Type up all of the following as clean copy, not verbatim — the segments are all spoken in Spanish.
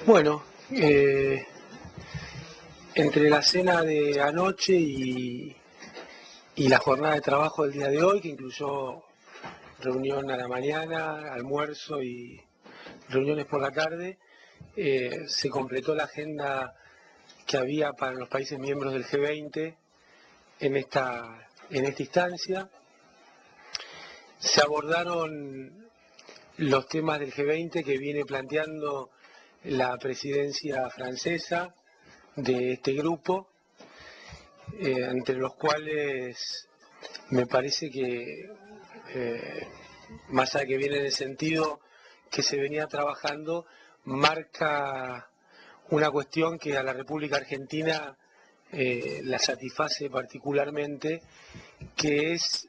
Bueno, entre la cena de anoche y la jornada de trabajo del día de hoy, que incluyó reunión a la mañana, almuerzo y reuniones por la tarde, se completó la agenda que había para los países miembros del G20 en esta instancia. Se abordaron los temas del G20 que viene planteando la presidencia francesa de este grupo, entre los cuales me parece que, más allá de que viene en el sentido que se venía trabajando, marca una cuestión que a la República Argentina la satisface particularmente, que es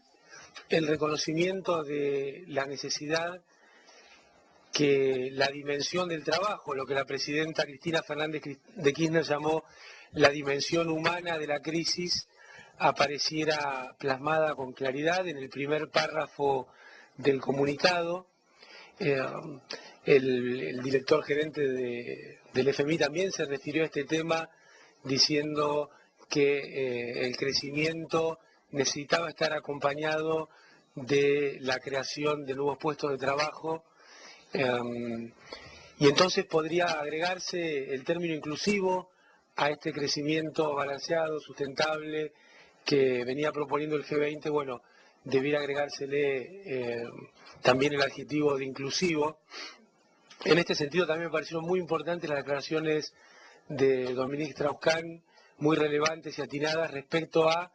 el reconocimiento de la necesidad que la dimensión del trabajo, lo que la presidenta Cristina Fernández de Kirchner llamó la dimensión humana de la crisis, apareciera plasmada con claridad en el primer párrafo del comunicado. El director gerente del FMI también se refirió a este tema diciendo que el crecimiento necesitaba estar acompañado de la creación de nuevos puestos de trabajo. Y entonces podría agregarse el término inclusivo a este crecimiento balanceado, sustentable, que venía proponiendo el G20. Bueno, debiera agregársele también el adjetivo de inclusivo. En este sentido también me parecieron muy importantes las declaraciones de Dominique Strauss-Kahn, muy relevantes y atinadas respecto a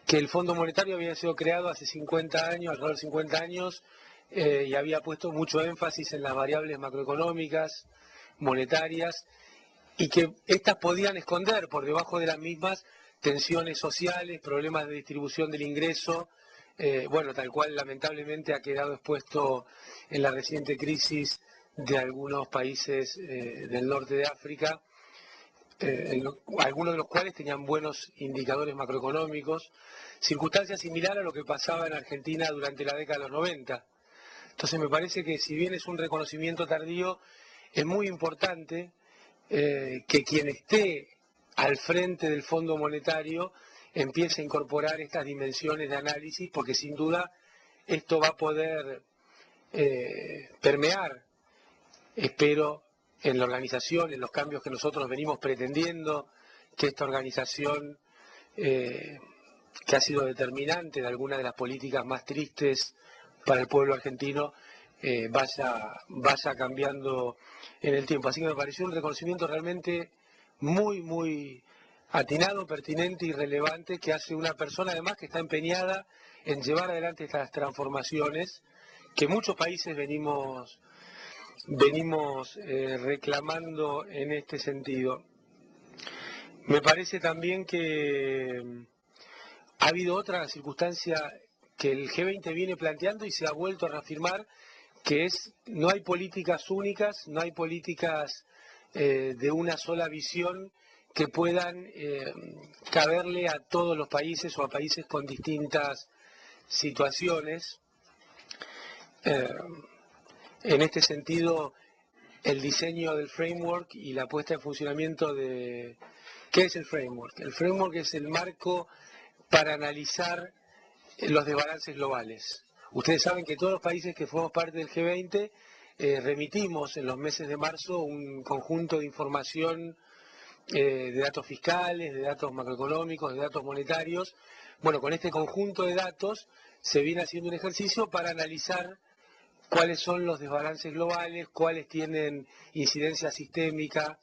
que el Fondo Monetario había sido creado hace 50 años, alrededor de 50 años, y había puesto mucho énfasis en las variables macroeconómicas, monetarias, y que éstas podían esconder por debajo de las mismas tensiones sociales, problemas de distribución del ingreso, bueno, tal cual lamentablemente ha quedado expuesto en la reciente crisis de algunos países del norte de África, algunos de los cuales tenían buenos indicadores macroeconómicos, circunstancia similar a lo que pasaba en Argentina durante la década de los 90. Entonces me parece que si bien es un reconocimiento tardío, es muy importante que quien esté al frente del Fondo Monetario empiece a incorporar estas dimensiones de análisis, porque sin duda esto va a poder permear, espero, en la organización, en los cambios que nosotros venimos pretendiendo, que esta organización, que ha sido determinante de algunas de las políticas más tristes para el pueblo argentino, vaya cambiando en el tiempo. Así que me pareció un reconocimiento realmente muy, muy atinado, pertinente y relevante, que hace una persona además que está empeñada en llevar adelante estas transformaciones que muchos países venimos reclamando en este sentido. Me parece también que ha habido otra circunstancia que el G20 viene planteando y se ha vuelto a reafirmar, que es no hay políticas únicas, no hay políticas de una sola visión que puedan caberle a todos los países o a países con distintas situaciones. En este sentido, el diseño del framework y la puesta en funcionamiento de... ¿Qué es el framework? El framework es el marco para analizar los desbalances globales. Ustedes saben que todos los países que formamos parte del G20 remitimos en los meses de marzo un conjunto de información de datos fiscales, de datos macroeconómicos, de datos monetarios. Bueno, con este conjunto de datos se viene haciendo un ejercicio para analizar cuáles son los desbalances globales, cuáles tienen incidencia sistémica.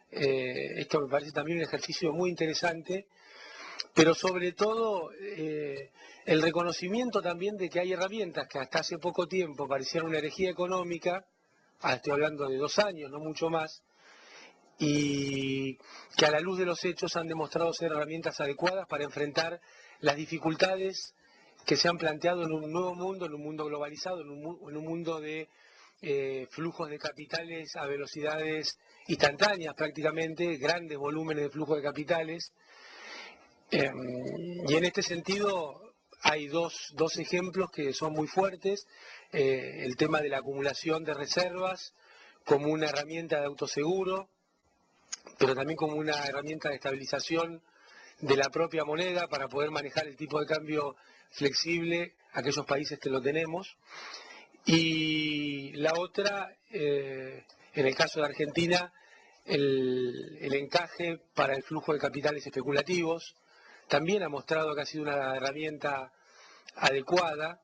Esto me parece también un ejercicio muy interesante, pero sobre todo el reconocimiento también de que hay herramientas que hasta hace poco tiempo parecían una herejía económica, estoy hablando de 2 años, no mucho más, y que a la luz de los hechos han demostrado ser herramientas adecuadas para enfrentar las dificultades que se han planteado en un nuevo mundo, en un mundo globalizado, en un mundo de flujos de capitales a velocidades instantáneas prácticamente, grandes volúmenes de flujo de capitales. Y en este sentido hay dos ejemplos que son muy fuertes, el tema de la acumulación de reservas como una herramienta de autoseguro, pero también como una herramienta de estabilización de la propia moneda para poder manejar el tipo de cambio flexible a aquellos países que lo tenemos. Y la otra, en el caso de Argentina, el encaje para el flujo de capitales especulativos, también ha mostrado que ha sido una herramienta adecuada.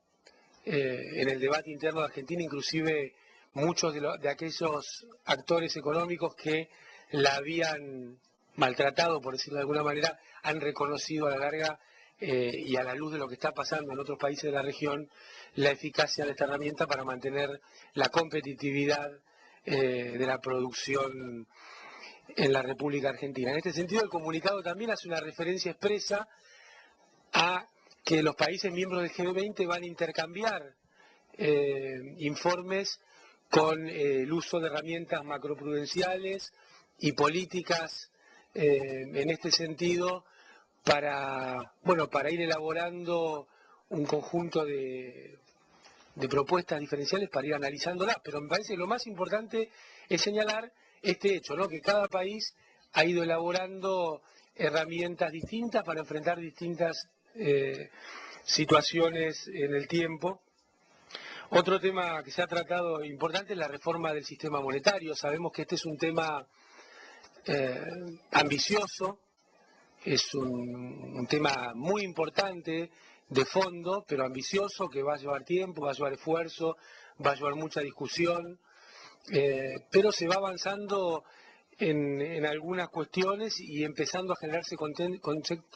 En el debate interno de Argentina, inclusive muchos de aquellos actores económicos que la habían maltratado, por decirlo de alguna manera, han reconocido a la larga y a la luz de lo que está pasando en otros países de la región, la eficacia de esta herramienta para mantener la competitividad de la producción en la República Argentina. En este sentido, el comunicado también hace una referencia expresa a que los países miembros del G20 van a intercambiar informes con el uso de herramientas macroprudenciales y políticas en este sentido para ir elaborando un conjunto de propuestas diferenciales para ir analizándolas. Pero me parece que lo más importante es señalar este hecho, ¿no? Que cada país ha ido elaborando herramientas distintas para enfrentar distintas situaciones en el tiempo. Otro tema que se ha tratado importante es la reforma del sistema monetario. Sabemos que este es un tema ambicioso, es un tema muy importante de fondo, pero ambicioso, que va a llevar tiempo, va a llevar esfuerzo, va a llevar mucha discusión, pero se va avanzando en algunas cuestiones y empezando a generarse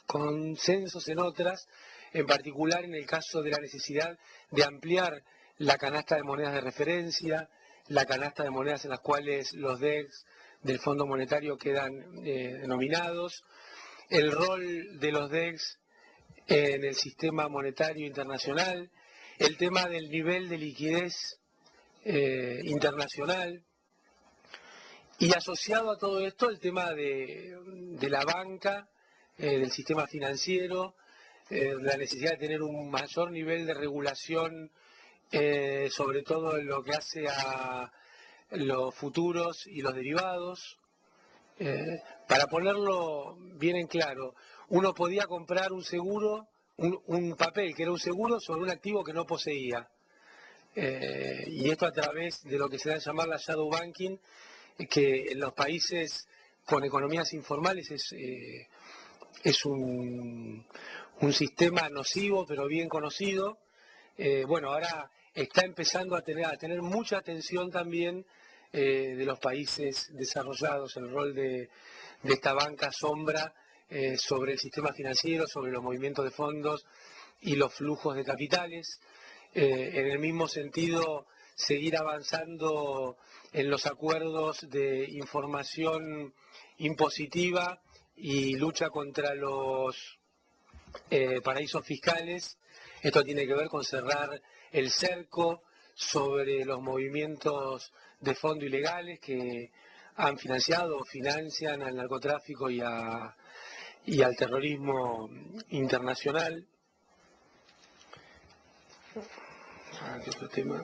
consensos en otras, en particular en el caso de la necesidad de ampliar la canasta de monedas de referencia, la canasta de monedas en las cuales los DEX del Fondo Monetario quedan denominados, el rol de los DEX en el sistema monetario internacional, el tema del nivel de liquidez internacional, y asociado a todo esto el tema de la banca, del sistema financiero, la necesidad de tener un mayor nivel de regulación, sobre todo en lo que hace a los futuros y los derivados. Para ponerlo bien en claro, uno podía comprar un seguro, un papel que era un seguro sobre un activo que no poseía. Y esto a través de lo que se da a llamar la shadow banking, que en los países con economías informales es un sistema nocivo pero bien conocido. Bueno, ahora está empezando a tener mucha atención también de los países desarrollados, el rol de esta banca sombra sobre el sistema financiero, sobre los movimientos de fondos y los flujos de capitales. En el mismo sentido, seguir avanzando en los acuerdos de información impositiva y lucha contra los paraísos fiscales. Esto tiene que ver con cerrar el cerco sobre los movimientos de fondo ilegales que han financiado o financian al narcotráfico y al terrorismo internacional. ¿Qué otro tema?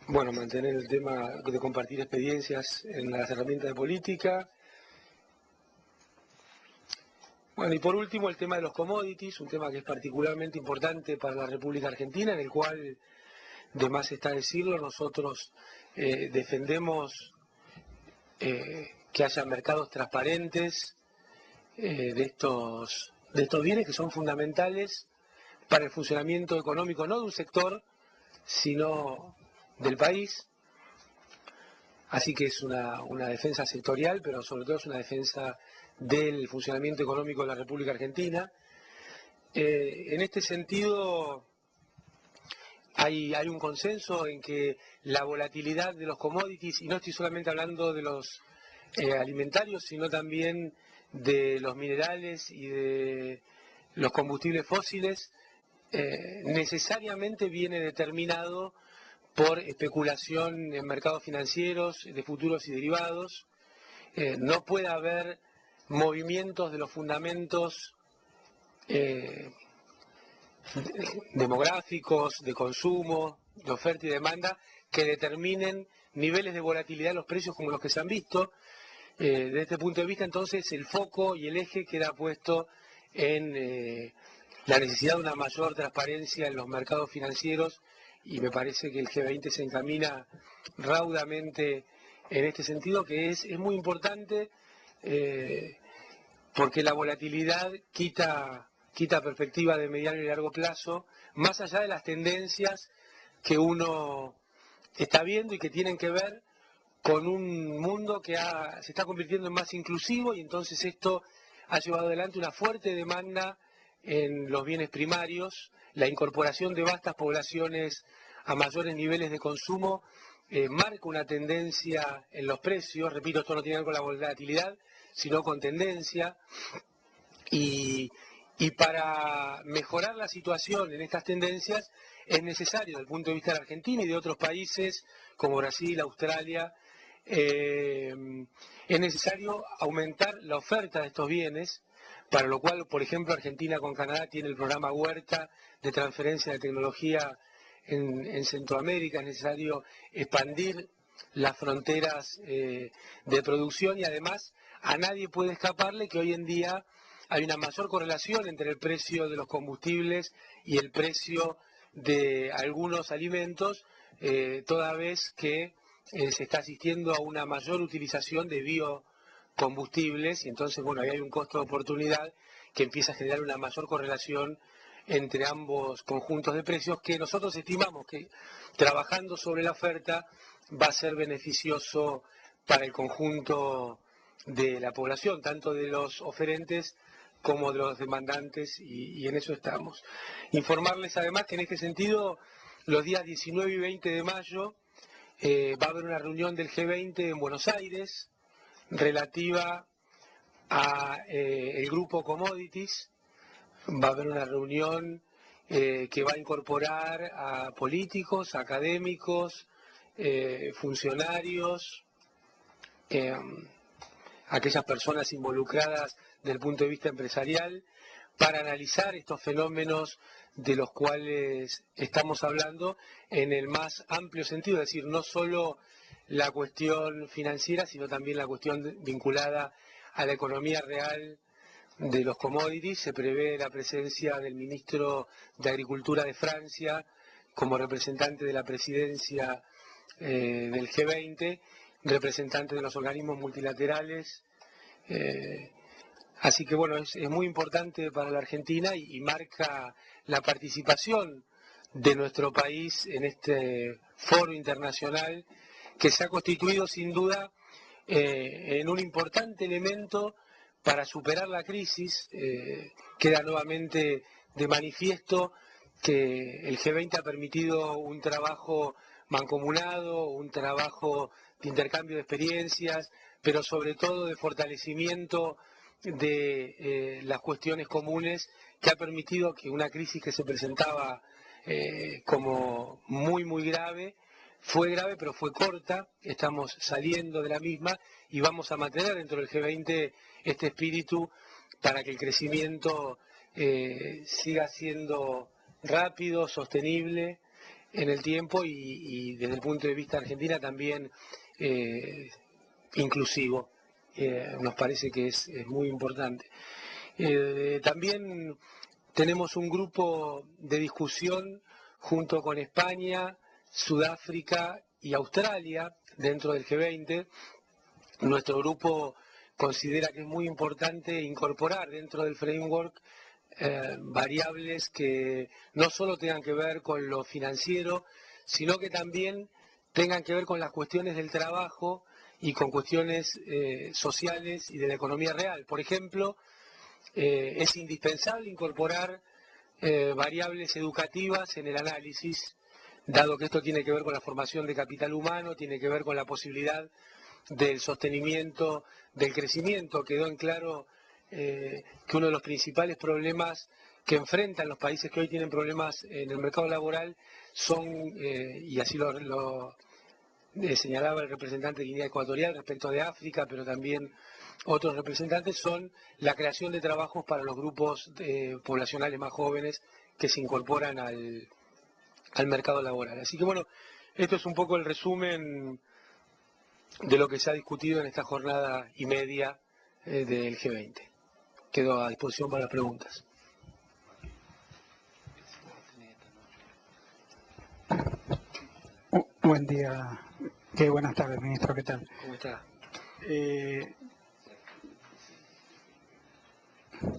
Bueno, mantener el tema de compartir experiencias en las herramientas de política. Bueno, y por último el tema de los commodities, un tema que es particularmente importante para la República Argentina, en el cual, de más está decirlo, nosotros defendemos que haya mercados transparentes de estos bienes que son fundamentales para el funcionamiento económico, no de un sector, sino del país. Así que es una defensa sectorial, pero sobre todo es una defensa del funcionamiento económico de la República Argentina. En este sentido, hay un consenso en que la volatilidad de los commodities, y no estoy solamente hablando de los alimentarios, sino también de los minerales y de los combustibles fósiles, necesariamente viene determinado por especulación en mercados financieros, de futuros y derivados. No puede haber movimientos de los fundamentos demográficos, de consumo, de oferta y demanda que determinen niveles de volatilidad en los precios como los que se han visto. Desde este punto de vista, entonces, el foco y el eje queda puesto en la necesidad de una mayor transparencia en los mercados financieros, y me parece que el G20 se encamina raudamente en este sentido, que es muy importante, porque la volatilidad quita perspectiva de mediano y largo plazo, más allá de las tendencias que uno está viendo y que tienen que ver con un mundo que se está convirtiendo en más inclusivo, y entonces esto ha llevado adelante una fuerte demanda en los bienes primarios, la incorporación de vastas poblaciones a mayores niveles de consumo marca una tendencia en los precios. Repito, esto no tiene que ver con la volatilidad, sino con tendencia, y para mejorar la situación en estas tendencias es necesario, desde el punto de vista de la Argentina y de otros países como Brasil, Australia, es necesario aumentar la oferta de estos bienes, para lo cual, por ejemplo, Argentina con Canadá tiene el programa Huerta de transferencia de tecnología en Centroamérica. Es necesario expandir las fronteras de producción, y además a nadie puede escaparle que hoy en día hay una mayor correlación entre el precio de los combustibles y el precio de algunos alimentos, toda vez que se está asistiendo a una mayor utilización de biocombustibles, y entonces, bueno, ahí hay un costo de oportunidad que empieza a generar una mayor correlación entre ambos conjuntos de precios, que nosotros estimamos que, trabajando sobre la oferta, va a ser beneficioso para el conjunto de la población, tanto de los oferentes como de los demandantes, y en eso estamos. Informarles además que en este sentido, los días 19 y 20 de mayo, va a haber una reunión del G20 en Buenos Aires relativa a el grupo Commodities. Va a haber una reunión que va a incorporar a políticos, académicos, funcionarios, aquellas personas involucradas desde el punto de vista empresarial, para analizar estos fenómenos de los cuales estamos hablando en el más amplio sentido, es decir, no solo la cuestión financiera, sino también la cuestión vinculada a la economía real de los commodities. Se prevé la presencia del ministro de Agricultura de Francia como representante de la presidencia del G20, representante de los organismos multilaterales. Así que bueno, es muy importante para la Argentina, y marca la participación de nuestro país en este foro internacional, que se ha constituido sin duda en un importante elemento para superar la crisis. Queda nuevamente de manifiesto que el G20 ha permitido un trabajo mancomunado, un trabajo de intercambio de experiencias, pero sobre todo de fortalecimiento de las cuestiones comunes, que ha permitido que una crisis que se presentaba como muy grave, fue grave pero fue corta. Estamos saliendo de la misma y vamos a mantener dentro del G20 este espíritu para que el crecimiento siga siendo rápido, sostenible en el tiempo, y desde el punto de vista de Argentina también inclusivo. Nos parece que es muy importante. También tenemos un grupo de discusión junto con España, Sudáfrica y Australia dentro del G20. Nuestro grupo considera que es muy importante incorporar dentro del framework variables que no solo tengan que ver con lo financiero, sino que también tengan que ver con las cuestiones del trabajo y con cuestiones sociales y de la economía real. Por ejemplo, es indispensable incorporar variables educativas en el análisis, dado que esto tiene que ver con la formación de capital humano, tiene que ver con la posibilidad del sostenimiento del crecimiento. Quedó en claro que uno de los principales problemas que enfrentan los países que hoy tienen problemas en el mercado laboral son, y así lo señalaba el representante de Guinea Ecuatorial respecto de África, pero también otros representantes, son la creación de trabajos para los grupos poblacionales más jóvenes que se incorporan al mercado laboral. Así que bueno, esto es un poco el resumen de lo que se ha discutido en esta jornada y media del G20. Quedo a disposición para las preguntas. Buen día, buenas tardes, ministro, ¿qué tal? ¿Cómo está?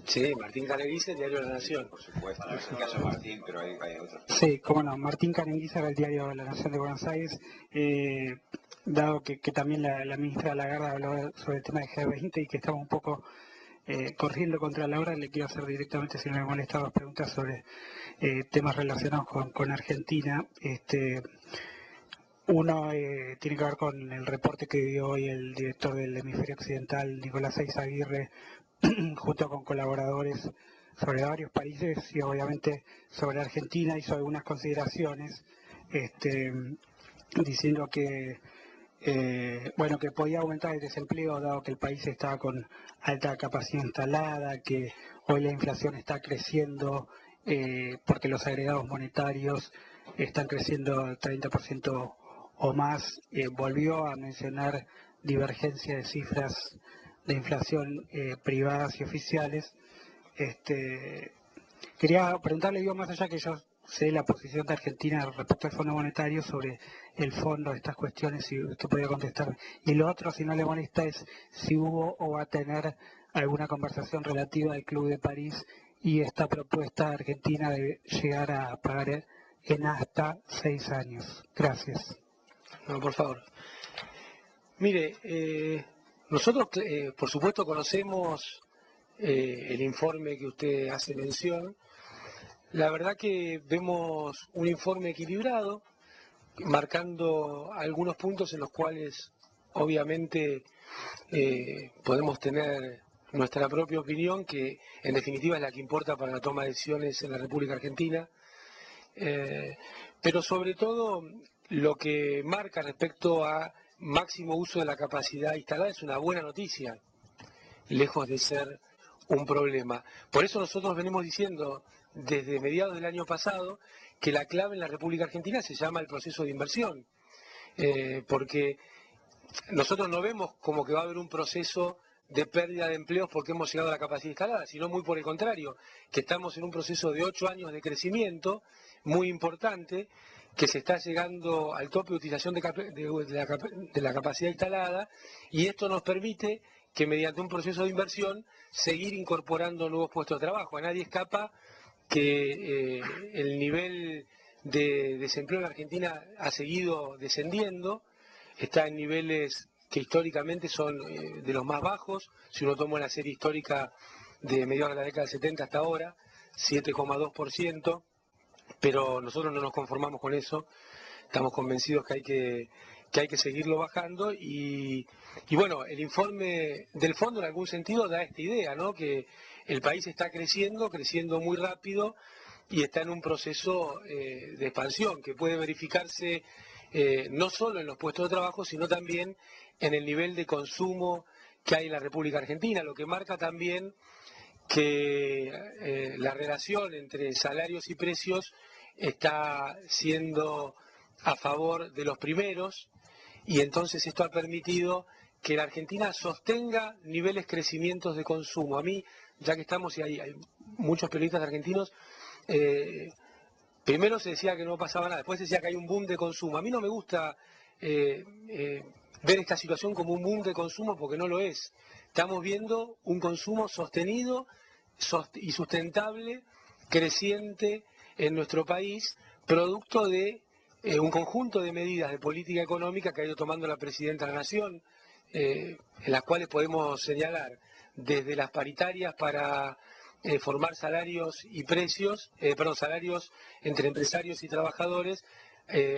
Sí, Martín Canevice, Diario de la Nación. Por supuesto, en el caso de Martín, pero hay otros. Sí, cómo no, Martín Canevice del Diario de la Nación de Buenos Aires. Dado que también la ministra Lagarde habló sobre el tema de G20 y que estamos un poco corriendo contra la hora, le quiero hacer directamente, si no me molesta, dos preguntas sobre temas relacionados con Argentina. Uno tiene que ver con el reporte que dio hoy el director del hemisferio occidental, Nicolás Eizaguirre, junto con colaboradores sobre varios países y obviamente sobre Argentina, hizo algunas consideraciones diciendo que que podía aumentar el desempleo dado que el país estaba con alta capacidad instalada, que hoy la inflación está creciendo porque los agregados monetarios están creciendo 30% o más. Volvió a mencionar divergencia de cifras de inflación privadas y oficiales. Quería preguntarle, digo, más allá que yo sé la posición de Argentina respecto al Fondo Monetario sobre el fondo de estas cuestiones, si usted podía contestar. Y lo otro, si no le molesta, es si hubo o va a tener alguna conversación relativa al Club de París y esta propuesta argentina de llegar a pagar en hasta 6 años. Gracias. No, por favor. Mire, nosotros por supuesto conocemos el informe que usted hace mención. La verdad que vemos un informe equilibrado, marcando algunos puntos en los cuales obviamente podemos tener nuestra propia opinión, que en definitiva es la que importa para la toma de decisiones en la República Argentina. Pero sobre todo lo que marca respecto a máximo uso de la capacidad instalada es una buena noticia, lejos de ser un problema. Por eso nosotros venimos diciendo desde mediados del año pasado que la clave en la República Argentina se llama el proceso de inversión, porque nosotros no vemos como que va a haber un proceso de pérdida de empleos porque hemos llegado a la capacidad instalada, sino muy por el contrario, que estamos en un proceso de 8 años de crecimiento muy importante, que se está llegando al tope de utilización de la capacidad instalada, y esto nos permite que mediante un proceso de inversión seguir incorporando nuevos puestos de trabajo. A nadie escapa que el nivel de desempleo en la Argentina ha seguido descendiendo, está en niveles que históricamente son de los más bajos, si uno toma la serie histórica de mediados de la década del 70 hasta ahora, 7,2%, pero nosotros no nos conformamos con eso, estamos convencidos que hay que seguirlo bajando y bueno, el informe del fondo en algún sentido da esta idea, ¿no? Que el país está creciendo muy rápido y está en un proceso de expansión que puede verificarse no solo en los puestos de trabajo, sino también en el nivel de consumo que hay en la República Argentina, lo que marca también que la relación entre salarios y precios está siendo a favor de los primeros y entonces esto ha permitido que la Argentina sostenga niveles crecimientos de consumo. A mí, ya que estamos y hay muchos periodistas argentinos, primero se decía que no pasaba nada, después se decía que hay un boom de consumo. A mí no me gusta ver esta situación como un boom de consumo porque no lo es. Estamos viendo un consumo sostenido y sustentable, creciente en nuestro país, producto de un conjunto de medidas de política económica que ha ido tomando la Presidenta de la Nación, en las cuales podemos señalar desde las paritarias para formar salarios y precios, salarios entre empresarios y trabajadores,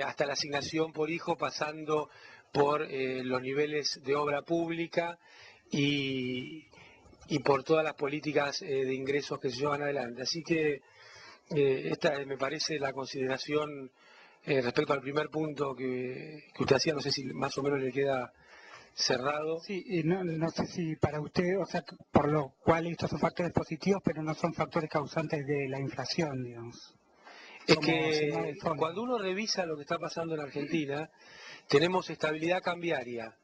hasta la asignación por hijo, pasando por los niveles de obra pública y por todas las políticas de ingresos que se llevan adelante. Así que esta me parece la consideración respecto al primer punto que usted hacía, no sé si más o menos le queda cerrado. Sí, no sé si para usted, o sea, por lo cual estos son factores positivos, pero no son factores causantes de la inflación, digamos. Es como señal que de fondo. cuando uno revisa lo que está pasando en Argentina, tenemos estabilidad cambiaria,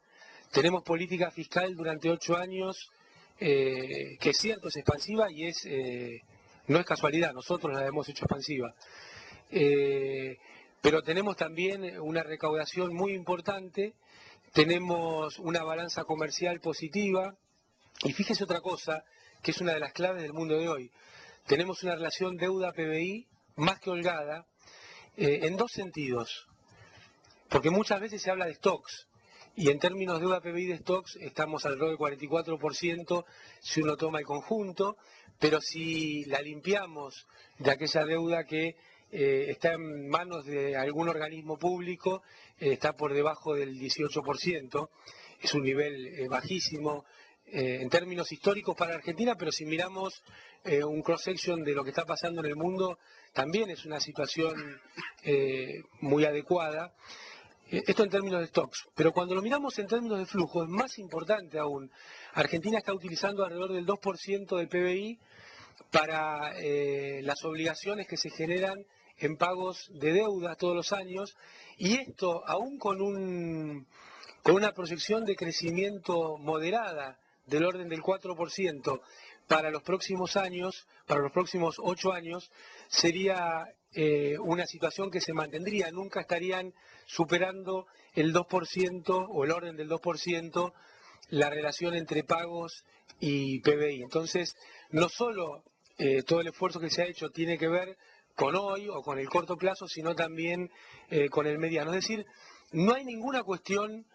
tenemos política fiscal durante 8 años, que es cierto, es expansiva y no es casualidad, nosotros la hemos hecho expansiva. Pero tenemos también una recaudación muy importante, tenemos una balanza comercial positiva, y fíjese otra cosa, que es una de las claves del mundo de hoy. Tenemos una relación deuda-PBI más que holgada, en dos sentidos. Porque muchas veces se habla de stocks, y en términos de deuda PBI de stocks estamos alrededor del 44% si uno toma el conjunto, pero si la limpiamos de aquella deuda que está en manos de algún organismo público, está por debajo del 18%, es un nivel bajísimo en términos históricos para Argentina, pero si miramos un cross-section de lo que está pasando en el mundo, también es una situación muy adecuada. Esto en términos de stocks, pero cuando lo miramos en términos de flujo es más importante aún. Argentina está utilizando alrededor del 2% del PBI para las obligaciones que se generan en pagos de deuda todos los años, y esto aún con una proyección de crecimiento moderada del orden del 4% para los próximos años, para los próximos 8 años, sería una situación que se mantendría, nunca estarían superando el 2% o el orden del 2% la relación entre pagos y PBI. Entonces, no solo todo el esfuerzo que se ha hecho tiene que ver con hoy o con el corto plazo, sino también con el mediano. Es decir, no hay ninguna cuestión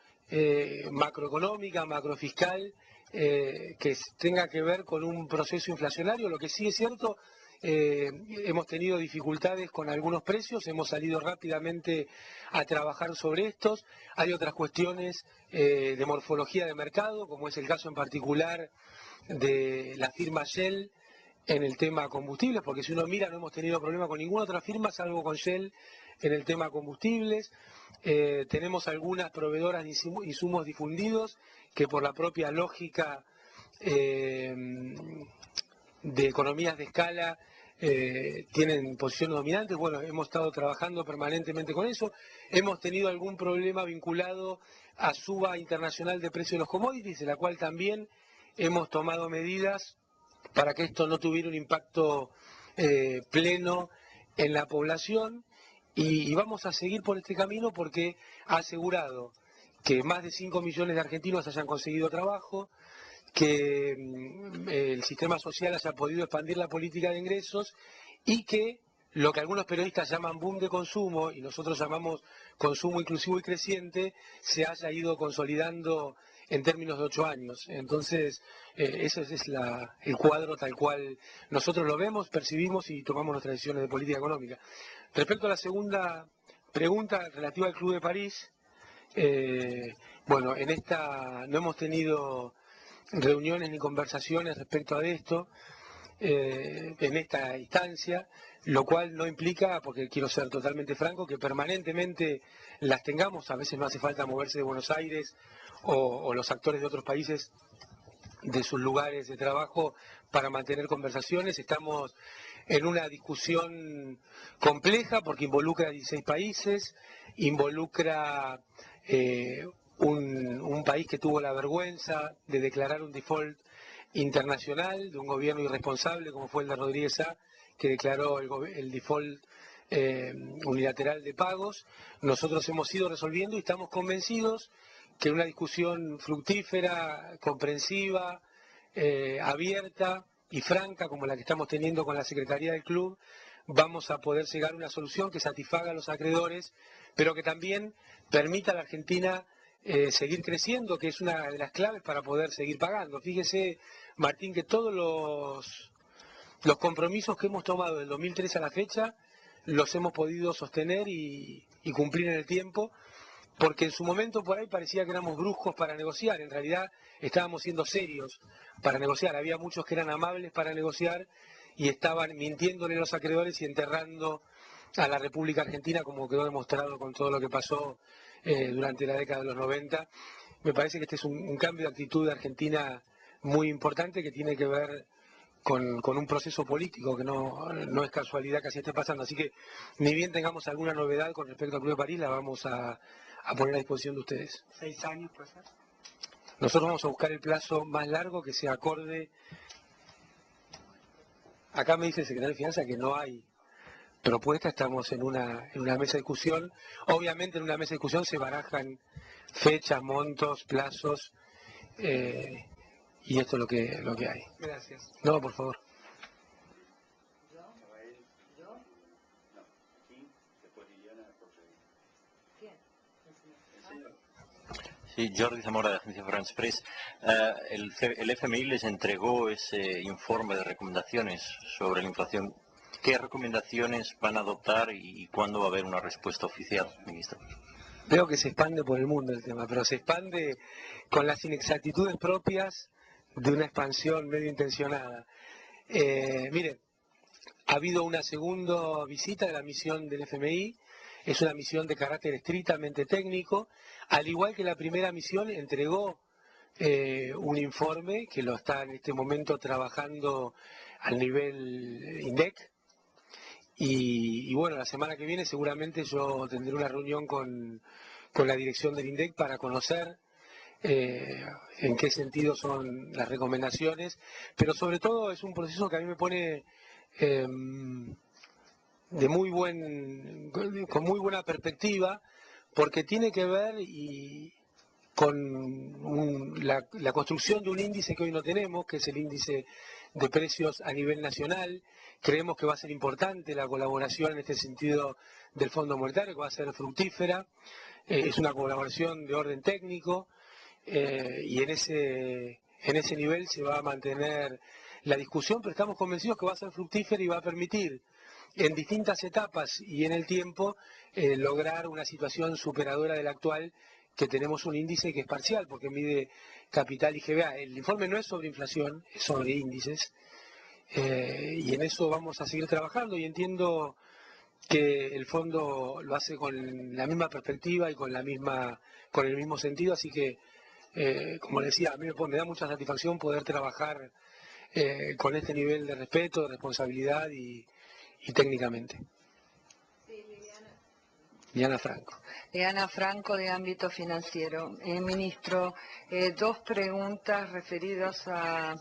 macroeconómica, macrofiscal, que tenga que ver con un proceso inflacionario. Lo que sí es cierto, hemos tenido dificultades con algunos precios, hemos salido rápidamente a trabajar sobre estos. Hay otras cuestiones de morfología de mercado, como es el caso en particular de la firma Shell en el tema combustibles, porque si uno mira no hemos tenido problema con ninguna otra firma, salvo con Shell en el tema combustibles. Tenemos algunas proveedoras de insumos difundidos que por la propia lógica de economías de escala tienen posiciones dominantes. Bueno, hemos estado trabajando permanentemente con eso. Hemos tenido algún problema vinculado a suba internacional de precios de los commodities, de la cual también hemos tomado medidas para que esto no tuviera un impacto pleno en la población, y vamos a seguir por este camino porque ha asegurado que más de 5 millones de argentinos hayan conseguido trabajo, que el sistema social haya podido expandir la política de ingresos, y que lo que algunos periodistas llaman boom de consumo y nosotros llamamos consumo inclusivo y creciente, se haya ido consolidando en términos de 8 años. Entonces, ese es el cuadro tal cual nosotros lo vemos, percibimos y tomamos nuestras decisiones de política económica. Respecto a la segunda pregunta relativa al Club de París, bueno, en esta no hemos tenido reuniones ni conversaciones respecto a esto en esta instancia, lo cual no implica, porque quiero ser totalmente franco, que permanentemente las tengamos. A veces no hace falta moverse de Buenos Aires o los actores de otros países de sus lugares de trabajo para mantener conversaciones. Estamos en una discusión compleja porque involucra a 16 países, involucra un país que tuvo la vergüenza de declarar un default internacional, de un gobierno irresponsable como fue el de Rodríguez A, que declaró el default unilateral de pagos. Nosotros hemos ido resolviendo y estamos convencidos que una discusión fructífera, comprensiva, abierta y franca como la que estamos teniendo con la Secretaría del Club, vamos a poder llegar a una solución que satisfaga a los acreedores, pero que también permita a la Argentina seguir creciendo, que es una de las claves para poder seguir pagando. Fíjese, Martín, que todos los compromisos que hemos tomado del 2003 a la fecha los hemos podido sostener y cumplir en el tiempo, porque en su momento por ahí parecía que éramos bruscos para negociar. En realidad estábamos siendo serios para negociar. Había muchos que eran amables para negociar y estaban mintiéndole a los acreedores y enterrando a la República Argentina, como quedó demostrado con todo lo que pasó durante la década de los 90. Me parece que este es un cambio de actitud de Argentina muy importante, que tiene que ver con un proceso político que no es casualidad que así esté pasando. Así que ni bien tengamos alguna novedad con respecto al Club de París, la vamos a poner a disposición de ustedes. 6 años, puede ser. Nosotros vamos a buscar el plazo más largo que se acorde. Acá me dice el secretario de Finanzas que no hay propuesta, estamos en una mesa de discusión. Obviamente en una mesa de discusión se barajan fechas, montos, plazos, y esto es lo que hay. Gracias. No, por favor. Sí, Jordi Zamora de Agencia France Press. El FMI les entregó ese informe de recomendaciones sobre la inflación. ¿Qué recomendaciones van a adoptar y cuándo va a haber una respuesta oficial, ministro? Veo que se expande por el mundo el tema, pero se expande con las inexactitudes propias de una expansión medio intencionada. Miren, ha habido una segunda visita de la misión del FMI, es una misión de carácter estrictamente técnico, al igual que la primera misión entregó un informe que lo está en este momento trabajando al nivel INDEC, y bueno, la semana que viene seguramente yo tendré una reunión con la dirección del INDEC para conocer en qué sentido son las recomendaciones, pero sobre todo es un proceso que a mí me pone con muy buena perspectiva, porque tiene que ver con la construcción de un índice que hoy no tenemos, que es el índice de precios a nivel nacional. Creemos que va a ser importante la colaboración en este sentido del Fondo Monetario, que va a ser fructífera. Es una colaboración de orden técnico, y en ese nivel se va a mantener la discusión, pero estamos convencidos que va a ser fructífera y va a permitir en distintas etapas y en el tiempo lograr una situación superadora de la actual, que tenemos un índice que es parcial porque mide capital y GBA. El informe no es sobre inflación, es sobre índices, y en eso vamos a seguir trabajando, y entiendo que el fondo lo hace con la misma perspectiva y con el mismo sentido, así que como decía, a mí me da mucha satisfacción poder trabajar con este nivel de respeto, de responsabilidad y técnicamente. Sí, Liliana Franco. Liliana Franco, de Ámbito Financiero. Ministro, dos preguntas referidas a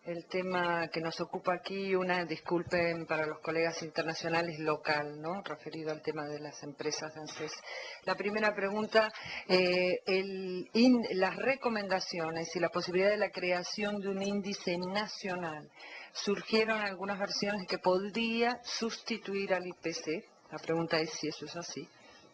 el tema que nos ocupa aquí. Una, disculpen para los colegas internacionales, local, ¿no? Referido al tema de las empresas de ANSES. La primera pregunta, las recomendaciones y la posibilidad de la creación de un índice nacional. Surgieron algunas versiones que podría sustituir al IPC. La pregunta es si eso es así,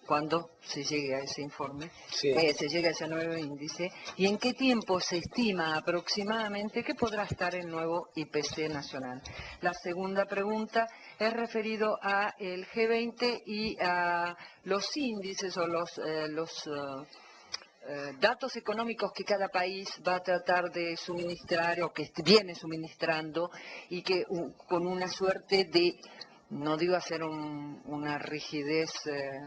cuando se llegue a ese informe, Sí. Se llegue a ese nuevo índice, y en qué tiempo se estima aproximadamente que podrá estar el nuevo IPC nacional. La segunda pregunta es referido a el G20 y a los índices o los datos económicos que cada país va a tratar de suministrar o que viene suministrando, y que con una suerte de, no digo hacer una rigidez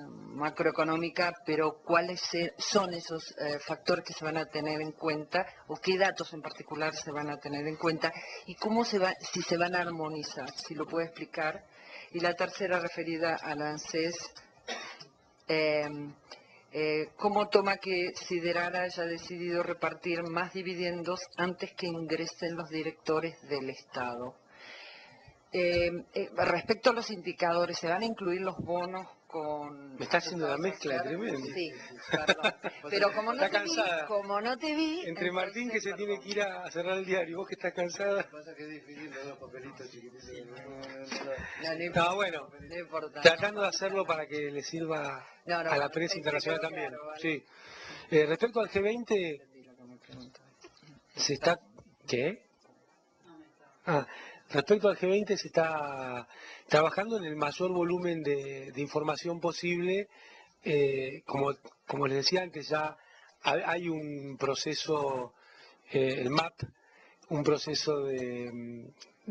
macroeconómica, pero cuáles son esos factores que se van a tener en cuenta, o qué datos en particular se van a tener en cuenta, y cómo si se van a armonizar, si lo puede explicar. Y la tercera, referida al ANSES, ¿cómo toma que Siderar haya decidido repartir más dividendos antes que ingresen los directores del Estado? Respecto a los indicadores, ¿se van a incluir los bonos con... Me está haciendo una mezcla tremenda. Sí, perdón. Pero como no te vi... Entre Martín, que se tiene que ir a cerrar el diario, y vos que estás cansada. Pasa que es difícil los dos papelitos chiquititos. No, bueno, no importa. tratando de hacerlo para que le sirva a la prensa internacional también. Claro, ¿vale? Sí. Respecto al G20, se está... ¿Qué? Respecto al G20 se está trabajando en el mayor volumen de información posible. Como les decía antes, ya hay un proceso, el MAP, un proceso de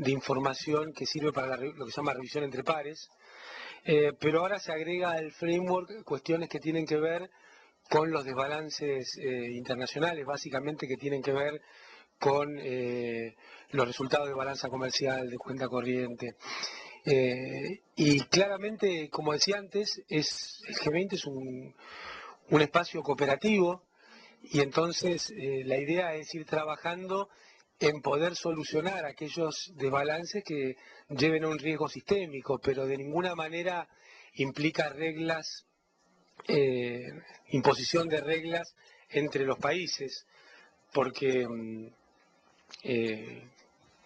información que sirve para lo que se llama revisión entre pares, pero ahora se agrega al framework cuestiones que tienen que ver con los desbalances internacionales, básicamente que tienen que ver con los resultados de balanza comercial, de cuenta corriente. Y claramente, como decía antes, el G20 es un espacio cooperativo y entonces la idea es ir trabajando en poder solucionar aquellos desbalances que lleven a un riesgo sistémico, pero de ninguna manera implica reglas, imposición de reglas entre los países, porque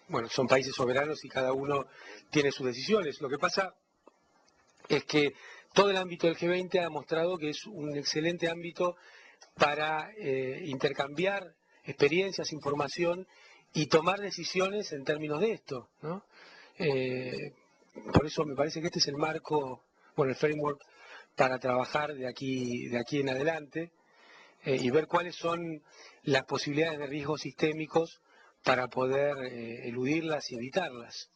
bueno, son países soberanos y cada uno tiene sus decisiones. Lo que pasa es que todo el ámbito del G20 ha demostrado que es un excelente ámbito para intercambiar experiencias, información y tomar decisiones en términos de esto, ¿no? Por eso me parece que este es el marco, bueno, el framework para trabajar de aquí en adelante y ver cuáles son las posibilidades de riesgos sistémicos para poder eludirlas y evitarlas.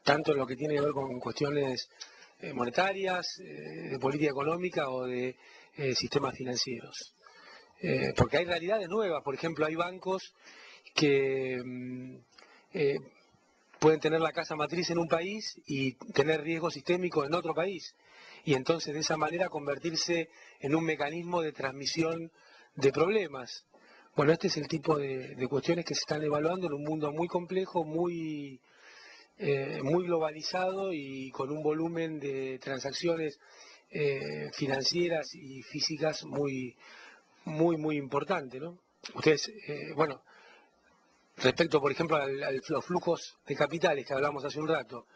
Tanto en lo que tiene que ver con cuestiones monetarias, de política económica o de sistemas financieros. Porque hay realidades nuevas, por ejemplo, hay bancos que pueden tener la casa matriz en un país y tener riesgos sistémicos en otro país. Y entonces de esa manera convertirse en un mecanismo de transmisión de problemas. Bueno, este es el tipo de cuestiones que se están evaluando en un mundo muy complejo, muy globalizado y con un volumen de transacciones financieras y físicas muy importante, ¿no? Ustedes, bueno, respecto, por ejemplo, a los flujos de capitales que hablamos hace un rato,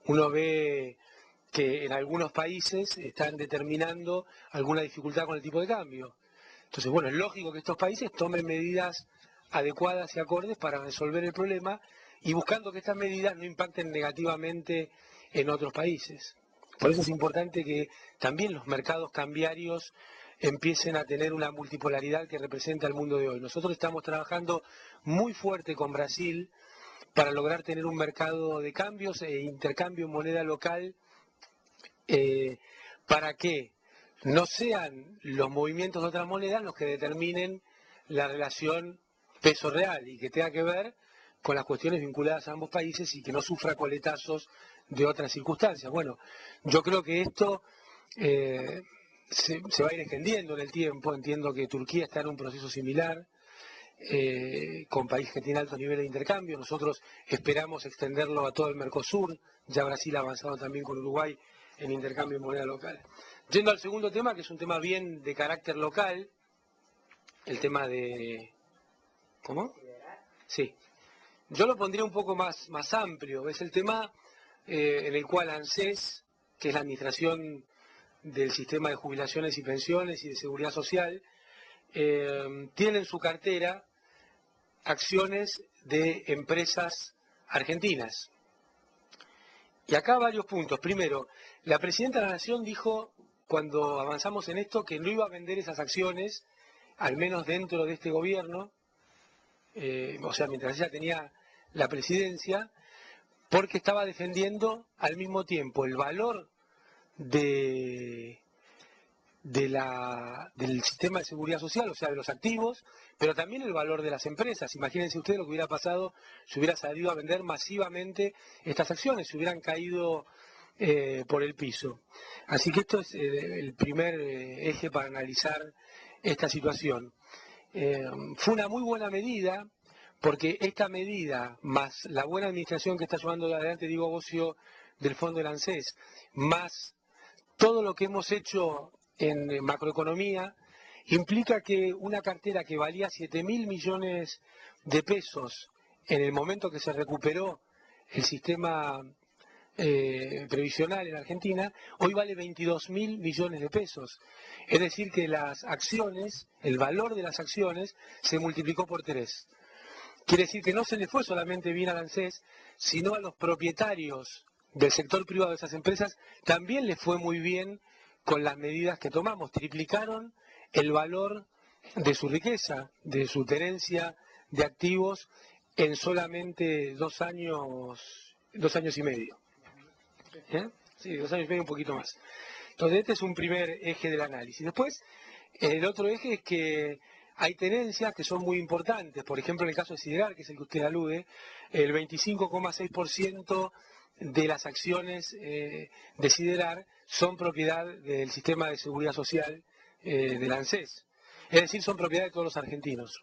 uno ve que en algunos países están determinando alguna dificultad con el tipo de cambio. Entonces, bueno, es lógico que estos países tomen medidas adecuadas y acordes para resolver el problema y buscando que estas medidas no impacten negativamente en otros países. Por eso es importante que también los mercados cambiarios empiecen a tener una multipolaridad que representa el mundo de hoy. Nosotros estamos trabajando muy fuerte con Brasil para lograr tener un mercado de cambios e intercambio en moneda local para que no sean los movimientos de otras monedas los que determinen la relación peso real y que tenga que ver con las cuestiones vinculadas a ambos países y que no sufra coletazos de otras circunstancias. Bueno, yo creo que esto se va a ir extendiendo en el tiempo. Entiendo que Turquía está en un proceso similar, con países que tienen altos niveles de intercambio. Nosotros esperamos extenderlo a todo el Mercosur. Ya Brasil ha avanzado también con Uruguay en intercambio en moneda local. Yendo al segundo tema, que es un tema bien de carácter local, el tema de... ¿Cómo? Sí. Yo lo pondría un poco más amplio. Es el tema en el cual ANSES, que es la administración del sistema de jubilaciones y pensiones y de seguridad social, tiene en su cartera acciones de empresas argentinas. Y acá varios puntos. Primero, la presidenta de la Nación dijo, cuando avanzamos en esto, que no iba a vender esas acciones, al menos dentro de este gobierno, o sea, mientras ella tenía la presidencia, porque estaba defendiendo al mismo tiempo el valor del sistema de seguridad social, o sea, de los activos, pero también el valor de las empresas. Imagínense ustedes lo que hubiera pasado si hubiera salido a vender masivamente estas acciones, si hubieran caído por el piso. Así que esto es el primer eje para analizar esta situación. Fue una muy buena medida, porque esta medida, más la buena administración que está llevando adelante Diego Bossio del Fondo del ANSES, más todo lo que hemos hecho en macroeconomía, implica que una cartera que valía 7.000 millones de pesos en el momento que se recuperó el sistema previsional en Argentina, hoy vale 22.000 millones de pesos. Es decir, que las acciones, el valor de las acciones, se multiplicó por 3. Quiere decir que no se le fue solamente bien al ANSES, sino a los propietarios del sector privado de esas empresas también les fue muy bien con las medidas que tomamos. Triplicaron el valor de su riqueza, de su tenencia de activos en solamente 2 años y medio. Sí, 2 años y medio, un poquito más. Entonces este es un primer eje del análisis. Después, el otro eje es que hay tenencias que son muy importantes. Por ejemplo, en el caso de Siderar, que es el que usted alude, el 25,6% de las acciones de Siderar son propiedad del sistema de seguridad social del ANSES. Es decir, son propiedad de todos los argentinos.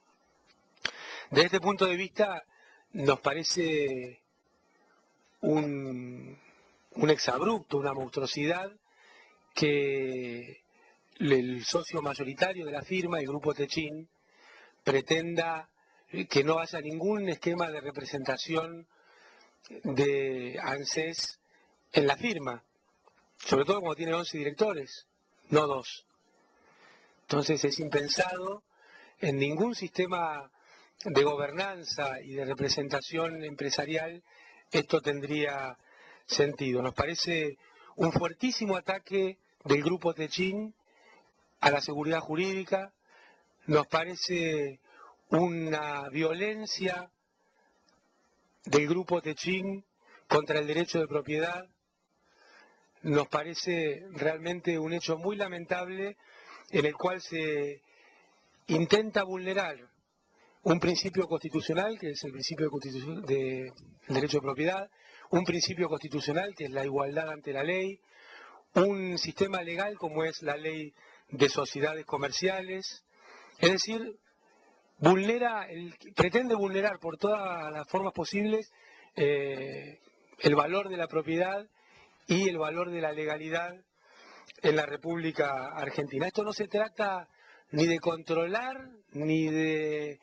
Desde este punto de vista, nos parece un exabrupto, una monstruosidad que el socio mayoritario de la firma, el Grupo Techin, pretenda que no haya ningún esquema de representación de ANSES en la firma, sobre todo cuando tiene 11 directores, no 2. Entonces es impensado en ningún sistema de gobernanza y de representación empresarial esto tendría sentido. Nos parece un fuertísimo ataque del Grupo Techin a la seguridad jurídica, nos parece una violencia del Grupo Techin contra el derecho de propiedad, nos parece realmente un hecho muy lamentable en el cual se intenta vulnerar un principio constitucional, que es el principio del derecho de propiedad, un principio constitucional, que es la igualdad ante la ley, un sistema legal como es la ley de sociedades comerciales, es decir, pretende vulnerar por todas las formas posibles el valor de la propiedad y el valor de la legalidad en la República Argentina. Esto no se trata ni de controlar, ni de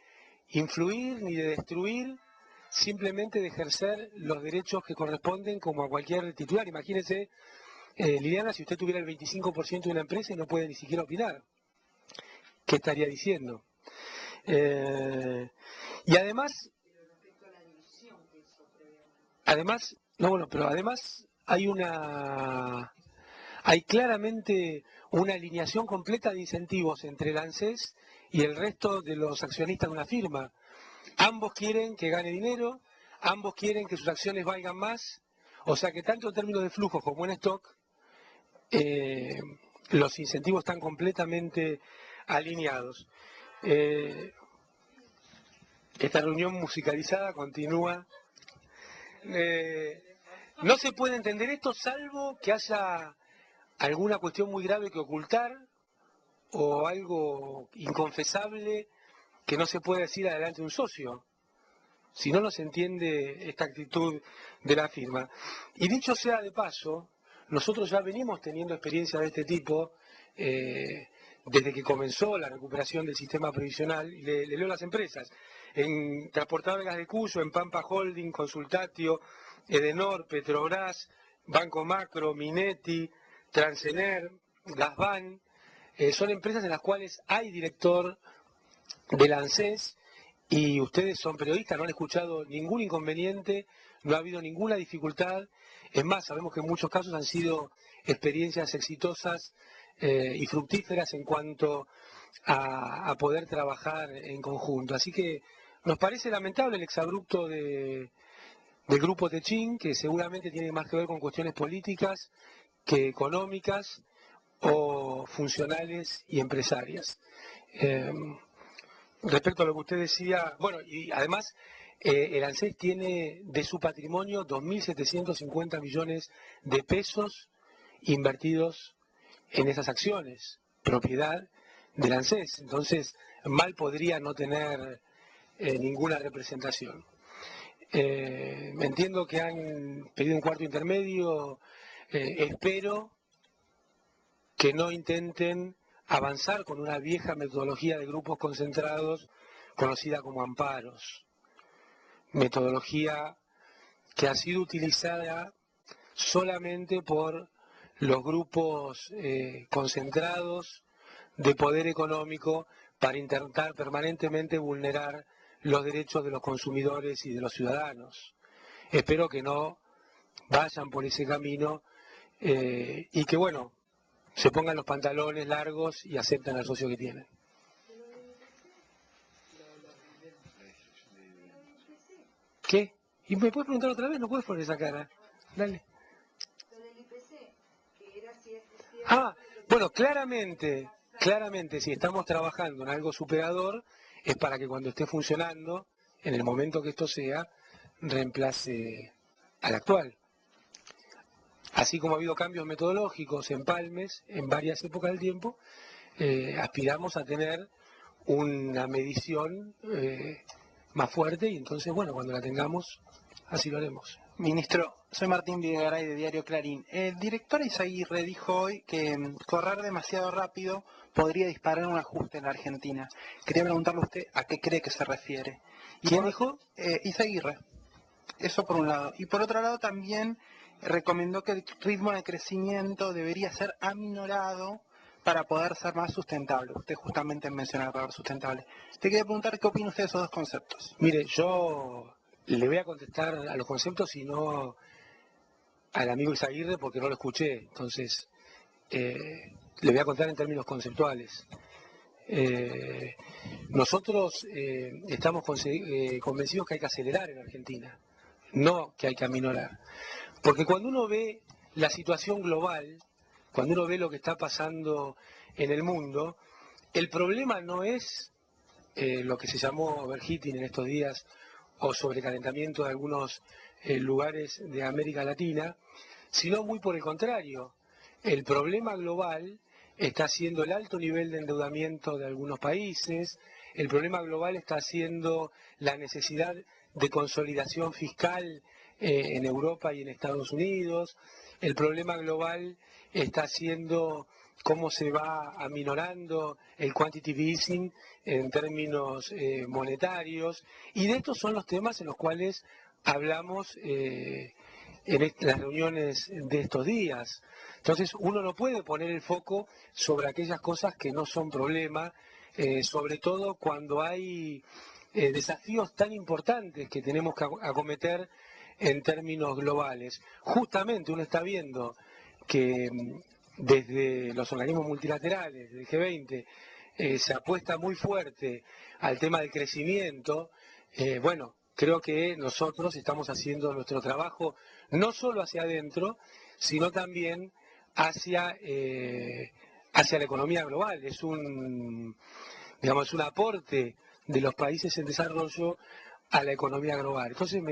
influir, ni de destruir, simplemente de ejercer los derechos que corresponden como a cualquier titular. Imagínese, Liliana, si usted tuviera el 25% de una empresa y no puede ni siquiera opinar, ¿qué estaría diciendo? Y además, hay claramente una alineación completa de incentivos entre el ANSES y el resto de los accionistas de una firma. Ambos quieren que gane dinero, ambos quieren que sus acciones valgan más, o sea que tanto en términos de flujos como en stock, los incentivos están completamente alineados. Esta reunión musicalizada continúa. No se puede entender esto salvo que haya alguna cuestión muy grave que ocultar o algo inconfesable que no se puede decir adelante de un socio. Si no, no se entiende esta actitud de la firma. Y dicho sea de paso, nosotros ya venimos teniendo experiencias de este tipo desde que comenzó la recuperación del sistema previsional. Y le leo las empresas. En Transportadora de Gas de Cuyo, en Pampa Holding, Consultatio, Edenor, Petrobras, Banco Macro, Minetti, Transener, Gasban, son empresas en las cuales hay director del ANSES y ustedes son periodistas, no han escuchado ningún inconveniente, no ha habido ninguna dificultad. Es más, sabemos que en muchos casos han sido experiencias exitosas y fructíferas en cuanto a poder trabajar en conjunto. Así que nos parece lamentable el exabrupto del Grupo Techin, que seguramente tiene más que ver con cuestiones políticas que económicas o funcionales y empresarias. Respecto a lo que usted decía, bueno, y además el ANSES tiene de su patrimonio 2.750 millones de pesos invertidos en esas acciones, propiedad del ANSES. Entonces, mal podría no tener ninguna representación. Entiendo que han pedido un cuarto intermedio, espero que no intenten avanzar con una vieja metodología de grupos concentrados conocida como amparos, metodología que ha sido utilizada solamente por los grupos concentrados de poder económico para intentar permanentemente vulnerar los derechos de los consumidores y de los ciudadanos. Espero que no vayan por ese camino y que, bueno, se pongan los pantalones largos y acepten al socio que tienen. ¿Qué? ¿Y me puedes preguntar otra vez? No puedes poner esa cara. Dale. Ah, bueno, claramente claramente si estamos trabajando en algo superador es para que cuando esté funcionando, en el momento que esto sea, reemplace al actual. Así como ha habido cambios metodológicos, empalmes, en varias épocas del tiempo, aspiramos a tener una medición más fuerte y entonces, bueno, cuando la tengamos, así lo haremos. Ministro, soy Martín Videgaray de Diario Clarín. El director Izaguirre dijo hoy que correr demasiado rápido podría disparar un ajuste en la Argentina. Quería preguntarle a usted a qué cree que se refiere. ¿Quién dijo? Izaguirre. Eso por un lado. Y por otro lado también recomendó que el ritmo de crecimiento debería ser aminorado para poder ser más sustentable. Usted justamente menciona la palabra sustentable. Te quería preguntar qué opina usted de esos dos conceptos. Mire, yo le voy a contestar a los conceptos y no al amigo Izaguirre porque no lo escuché. Entonces, le voy a contar en términos conceptuales. Nosotros estamos convencidos que hay que acelerar en Argentina, no que hay que aminorar. Porque cuando uno ve la situación global, cuando uno ve lo que está pasando en el mundo, el problema no es lo que se llamó overheating en estos días o sobrecalentamiento de algunos lugares de América Latina, sino muy por el contrario. El problema global está siendo el alto nivel de endeudamiento de algunos países, el problema global está siendo la necesidad de consolidación fiscal en Europa y en Estados Unidos, el problema global está siendo cómo se va aminorando el quantitative easing en términos monetarios, y de estos son los temas en los cuales hablamos en las reuniones de estos días. Entonces uno no puede poner el foco sobre aquellas cosas que no son problema, sobre todo cuando hay desafíos tan importantes que tenemos que acometer en términos globales. Justamente uno está viendo que desde los organismos multilaterales, del G20, se apuesta muy fuerte al tema del crecimiento. Bueno, creo que nosotros estamos haciendo nuestro trabajo no solo hacia adentro, sino también hacia la economía global. Es un aporte de los países en desarrollo a la economía global. Entonces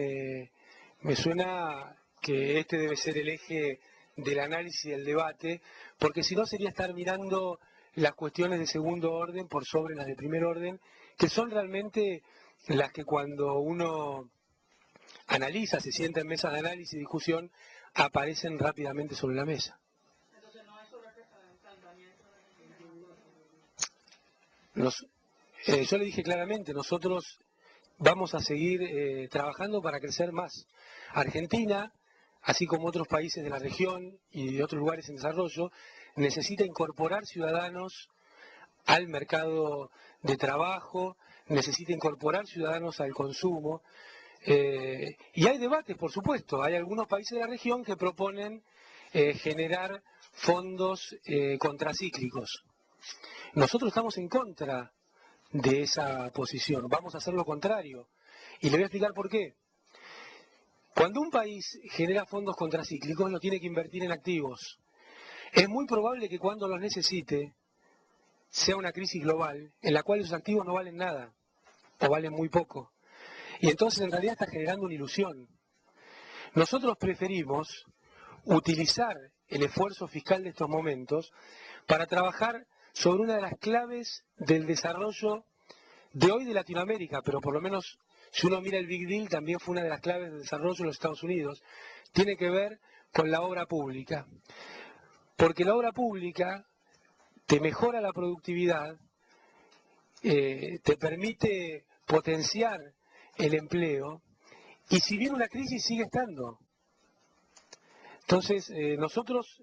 me suena que este debe ser el eje del análisis y del debate, porque si no sería estar mirando las cuestiones de segundo orden por sobre las de primer orden, que son realmente las que cuando uno analiza, se sienta en mesas de análisis y discusión, aparecen rápidamente sobre la mesa. Entonces no es sobre calentamiento. Yo le dije claramente, nosotros vamos a seguir trabajando para crecer más. Argentina, así como otros países de la región y de otros lugares en desarrollo, necesita incorporar ciudadanos al mercado de trabajo, necesita incorporar ciudadanos al consumo. Y hay debates, por supuesto. Hay algunos países de la región que proponen generar fondos contracíclicos. Nosotros estamos en contra de esa posición, vamos a hacer lo contrario. Y le voy a explicar por qué. Cuando un país genera fondos contracíclicos, lo tiene que invertir en activos. Es muy probable que cuando los necesite sea una crisis global en la cual esos activos no valen nada o valen muy poco. Y entonces en realidad está generando una ilusión. Nosotros preferimos utilizar el esfuerzo fiscal de estos momentos para trabajar sobre una de las claves del desarrollo de hoy de Latinoamérica, pero por lo menos si uno mira el Big Deal también fue una de las claves del desarrollo de los Estados Unidos. Tiene que ver con la obra pública. Porque la obra pública te mejora la productividad, te permite potenciar el empleo, y si viene una crisis sigue estando. Entonces, nosotros,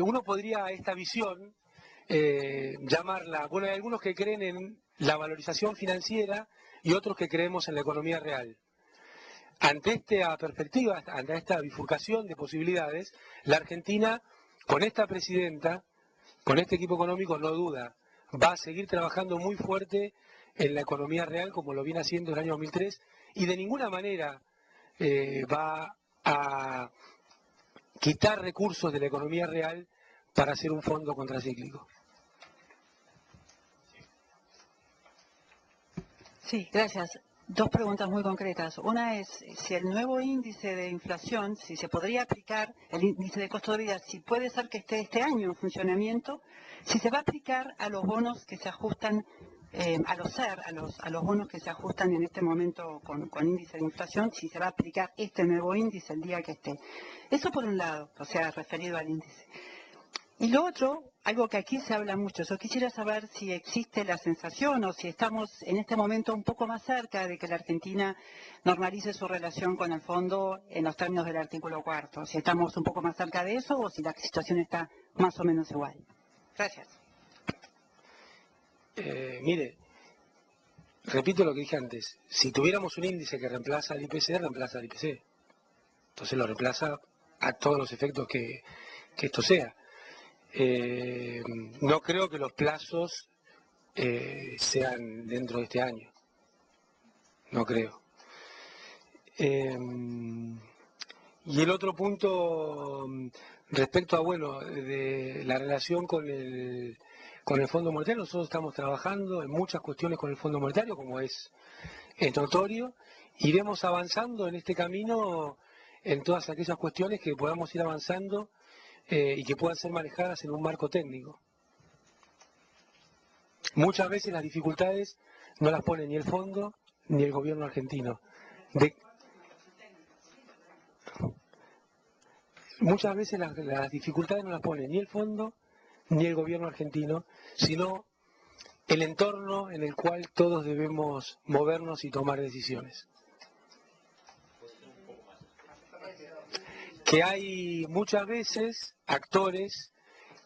uno podría a esta visión llamarla, bueno, hay algunos que creen en la valorización financiera y otros que creemos en la economía real. Ante esta perspectiva, ante esta bifurcación de posibilidades, la Argentina, con esta presidenta, con este equipo económico, no duda, va a seguir trabajando muy fuerte en la economía real como lo viene haciendo en el año 2003 y de ninguna manera va a quitar recursos de la economía real para hacer un fondo contracíclico. Sí, gracias. Dos preguntas muy concretas. Una es si el nuevo índice de inflación, si se podría aplicar el índice de costo de vida, si puede ser que esté este año en funcionamiento, si se va a aplicar a los bonos que se ajustan, a los SER, a los bonos que se ajustan en este momento con índice de inflación, si se va a aplicar este nuevo índice el día que esté. Eso por un lado, o sea, referido al índice. Y lo otro, algo que aquí se habla mucho, yo quisiera saber si existe la sensación o si estamos en este momento un poco más cerca de que la Argentina normalice su relación con el fondo en los términos del artículo 4. Si estamos un poco más cerca de eso o si la situación está más o menos igual. Gracias. Mire, repito lo que dije antes. Si tuviéramos un índice que reemplaza al IPC, reemplaza al IPC. Entonces lo reemplaza a todos los efectos que esto sea. No creo que los plazos sean dentro de este año. No creo. Y el otro punto respecto a, bueno, de la relación con el Fondo Monetario, nosotros estamos trabajando en muchas cuestiones con el Fondo Monetario, como es notorio, iremos avanzando en este camino en todas aquellas cuestiones que podamos ir avanzando y que puedan ser manejadas en un marco técnico. Muchas veces las dificultades no las pone ni el fondo ni el gobierno argentino. Muchas veces las dificultades no las pone ni el fondo ni el gobierno argentino, sino el entorno en el cual todos debemos movernos y tomar decisiones. Que hay muchas veces actores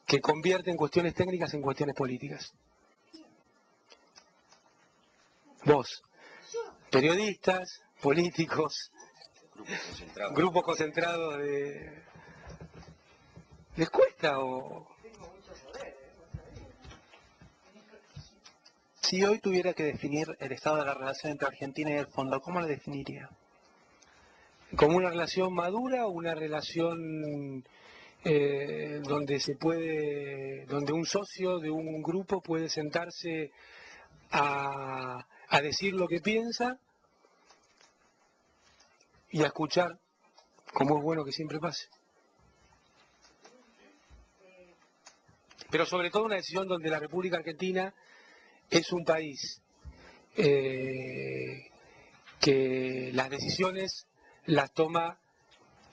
que convierten cuestiones técnicas en cuestiones políticas. Vos, periodistas, políticos, grupos concentrados de... ¿Les cuesta o...? Si hoy tuviera que definir el estado de la relación entre Argentina y el fondo, ¿cómo lo definiría? ¿Como una relación madura o una relación donde un socio de un grupo puede sentarse a decir lo que piensa y a escuchar, como es bueno que siempre pase? Pero sobre todo una decisión donde la República Argentina es un país que las decisiones las toma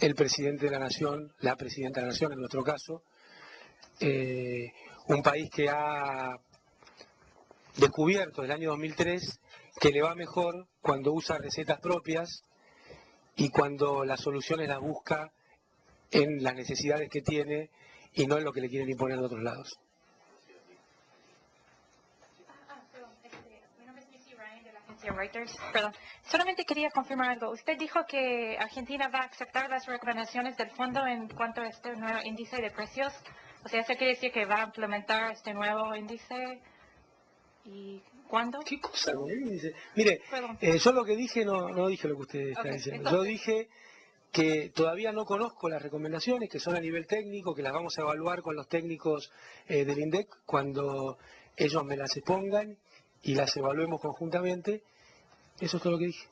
el presidente de la Nación, la presidenta de la Nación en nuestro caso, un país que ha descubierto en el año 2003 que le va mejor cuando usa recetas propias y cuando las soluciones las busca en las necesidades que tiene y no en lo que le quieren imponer de otros lados. Mi nombre es Missy Ryan de la agencia Reuters. Perdón, solamente quería confirmar algo. Usted dijo que Argentina va a aceptar las recomendaciones del fondo en cuanto a este nuevo índice de precios. O sea, ¿eso quiere decir que va a implementar este nuevo índice? ¿Y cuándo? ¿Qué cosa? Mire, yo lo que dije no dije lo que usted está diciendo. Entonces... Yo dije que todavía no conozco las recomendaciones, que son a nivel técnico, que las vamos a evaluar con los técnicos del INDEC cuando ellos me las expongan y las evaluemos conjuntamente. Eso es todo lo que dije.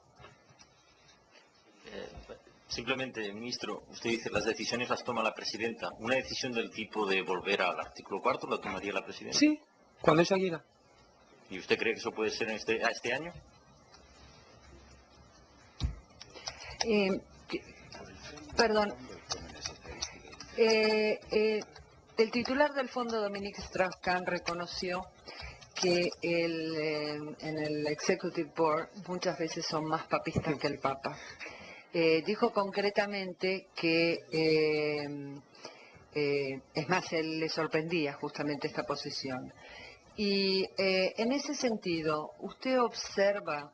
Simplemente, ministro, usted dice las decisiones las toma la presidenta. ¿Una decisión del tipo de volver al artículo 4 la tomaría la presidenta? Sí, cuando ella quiera. ¿Y usted cree que eso puede ser este año? Perdón. El titular del fondo, Dominique Strauss-Kahn, reconoció que en el Executive Board muchas veces son más papistas que el Papa. Dijo concretamente que, es más, él le sorprendía justamente esta posición. Y en ese sentido, ¿usted observa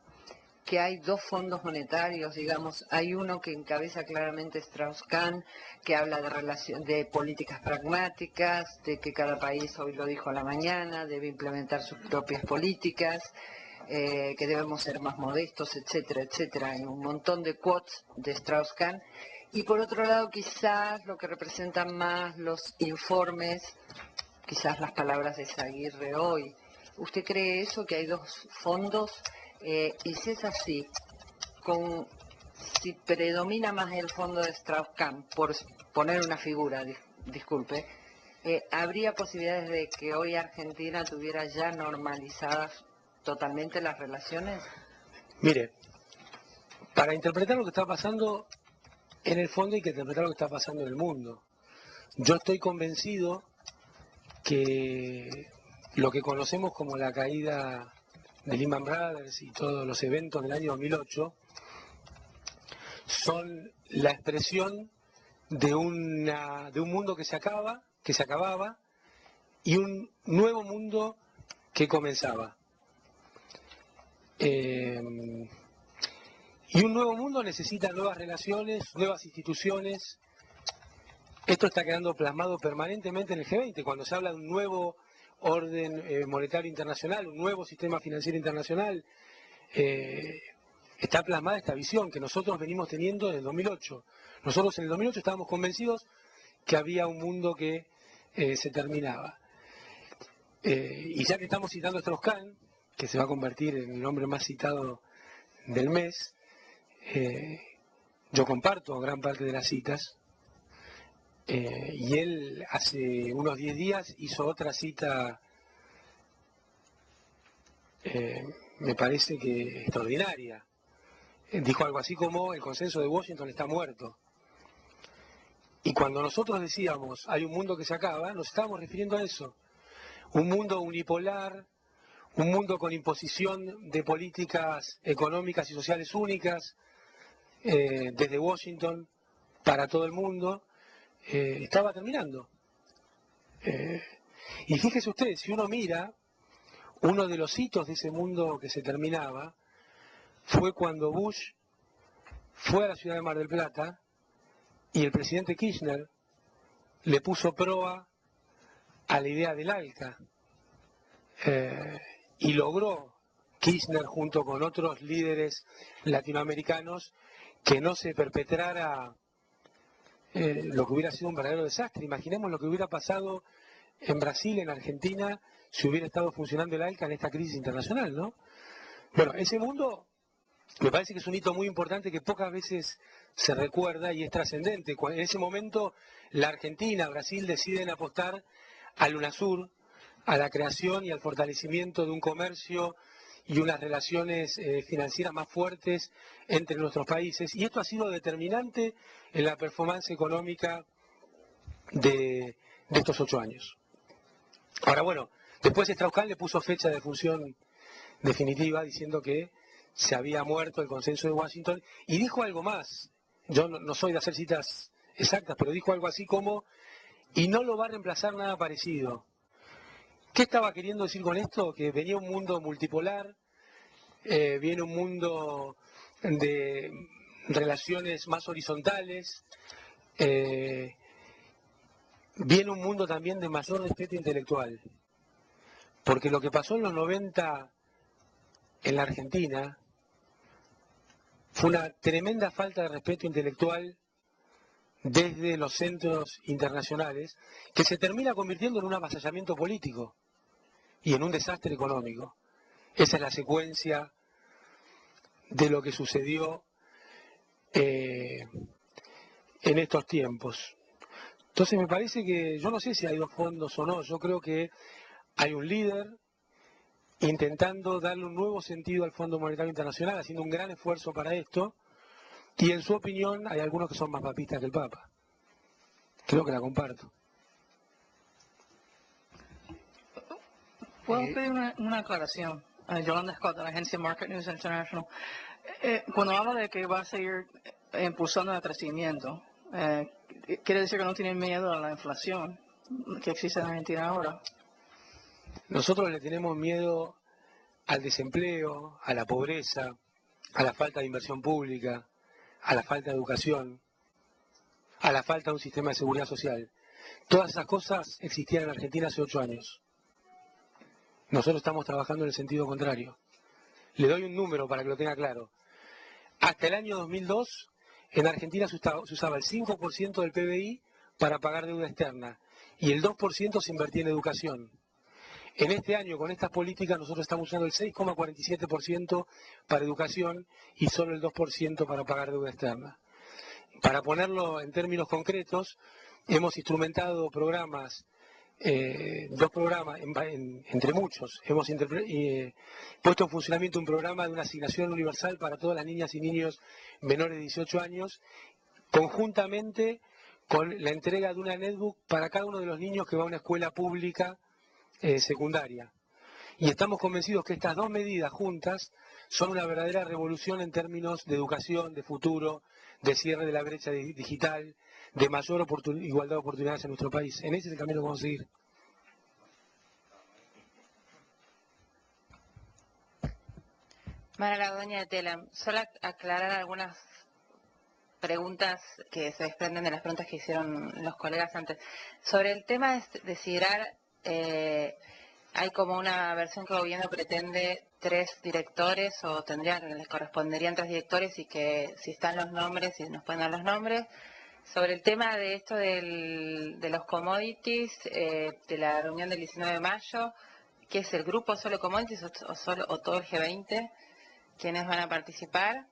que hay dos fondos monetarios, digamos? Hay uno que encabeza claramente Strauss-Kahn, que habla de políticas pragmáticas, de que cada país, hoy lo dijo a la mañana, debe implementar sus propias políticas, que debemos ser más modestos, etcétera, etcétera, en un montón de quotes de Strauss-Kahn. Y por otro lado, quizás lo que representan más los informes, quizás las palabras de Zaguirre hoy. ¿Usted cree eso, que hay dos fondos Y si es así, si predomina más el fondo de Strauss-Kahn, por poner una figura, disculpe, ¿habría posibilidades de que hoy Argentina tuviera ya normalizadas totalmente las relaciones? Mire, para interpretar lo que está pasando en el fondo hay que interpretar lo que está pasando en el mundo. Yo estoy convencido que lo que conocemos como la caída de Lehman Brothers y todos los eventos del año 2008 son la expresión de un mundo que se acababa y un nuevo mundo que comenzaba. Y un nuevo mundo necesita nuevas relaciones, nuevas instituciones. Esto está quedando plasmado permanentemente en el G20, cuando se habla de un nuevo orden monetario internacional, un nuevo sistema financiero internacional. Está plasmada esta visión que nosotros venimos teniendo en el 2008. Nosotros en el 2008 estábamos convencidos que había un mundo que se terminaba. Y ya que estamos citando a Strauss-Kahn, que se va a convertir en el hombre más citado del mes, yo comparto gran parte de las citas, y él hace unos 10 días hizo otra cita, me parece que extraordinaria. Dijo algo así como: el consenso de Washington está muerto. Y cuando nosotros decíamos hay un mundo que se acaba, nos estábamos refiriendo a eso. Un mundo unipolar, un mundo con imposición de políticas económicas y sociales únicas, desde Washington para todo el mundo, estaba terminando. Y fíjese usted, si uno mira, uno de los hitos de ese mundo que se terminaba fue cuando Bush fue a la ciudad de Mar del Plata y el presidente Kirchner le puso proa a la idea del ALCA, y logró Kirchner junto con otros líderes latinoamericanos que no se perpetrara lo que hubiera sido un verdadero desastre. Imaginemos lo que hubiera pasado en Brasil, en Argentina, si hubiera estado funcionando el ALCA en esta crisis internacional, ¿no? Bueno, ese mundo me parece que es un hito muy importante que pocas veces se recuerda y es trascendente. En ese momento la Argentina, Brasil deciden apostar al UNASUR, a la creación y al fortalecimiento de un comercio y unas relaciones financieras más fuertes entre nuestros países. Y esto ha sido determinante en la performance económica de estos 8 años. Ahora, bueno, después Strauss-Kahn le puso fecha de función definitiva diciendo que se había muerto el consenso de Washington y dijo algo más. Yo no soy de hacer citas exactas, pero dijo algo así como: y no lo va a reemplazar nada parecido. ¿Qué estaba queriendo decir con esto? Que venía un mundo multipolar, viene un mundo de relaciones más horizontales, viene un mundo también de mayor respeto intelectual. Porque lo que pasó en los 90 en la Argentina fue una tremenda falta de respeto intelectual desde los centros internacionales, que se termina convirtiendo en un avasallamiento político y en un desastre económico. Esa es la secuencia de lo que sucedió en estos tiempos. Entonces me parece que, yo no sé si hay dos fondos o no, yo creo que hay un líder intentando darle un nuevo sentido al Fondo Monetario Internacional, haciendo un gran esfuerzo para esto, y en su opinión hay algunos que son más papistas que el Papa. Creo que la comparto. ¿Puedo pedir una aclaración? Yolanda Scott, de la agencia Market News International. Cuando habla de que va a seguir impulsando el crecimiento, ¿quiere decir que no tienen miedo a la inflación que existe en Argentina ahora? Nosotros le tenemos miedo al desempleo, a la pobreza, a la falta de inversión pública, a la falta de educación, a la falta de un sistema de seguridad social. Todas esas cosas existían en Argentina hace 8 años. Nosotros estamos trabajando en el sentido contrario. Le doy un número para que lo tenga claro. Hasta el año 2002, en Argentina se usaba el 5% del PBI para pagar deuda externa y el 2% se invertía en educación. En este año, con estas políticas, nosotros estamos usando el 6,47% para educación y solo el 2% para pagar deuda externa. Para ponerlo en términos concretos, hemos instrumentado programas, dos programas, entre muchos. Hemos puesto en funcionamiento un programa de una asignación universal para todas las niñas y niños menores de 18 años, conjuntamente con la entrega de una netbook para cada uno de los niños que va a una escuela pública secundaria. Y estamos convencidos que estas dos medidas juntas son una verdadera revolución en términos de educación, de futuro, de cierre de la brecha digital, de mayor igualdad de oportunidades en nuestro país. En ese es el camino que vamos a seguir. Mara Lagoña de Telam, solo aclarar algunas preguntas que se desprenden de las preguntas que hicieron los colegas antes. Sobre el tema de SIGRAR, hay como una versión que el gobierno pretende 3 directores, o les corresponderían 3 directores, y que si están los nombres, si nos pueden dar los nombres. Sobre el tema de esto de los commodities, de la reunión del 19 de mayo, ¿qué es el grupo solo commodities o todo el G20? ¿Quiénes van a participar?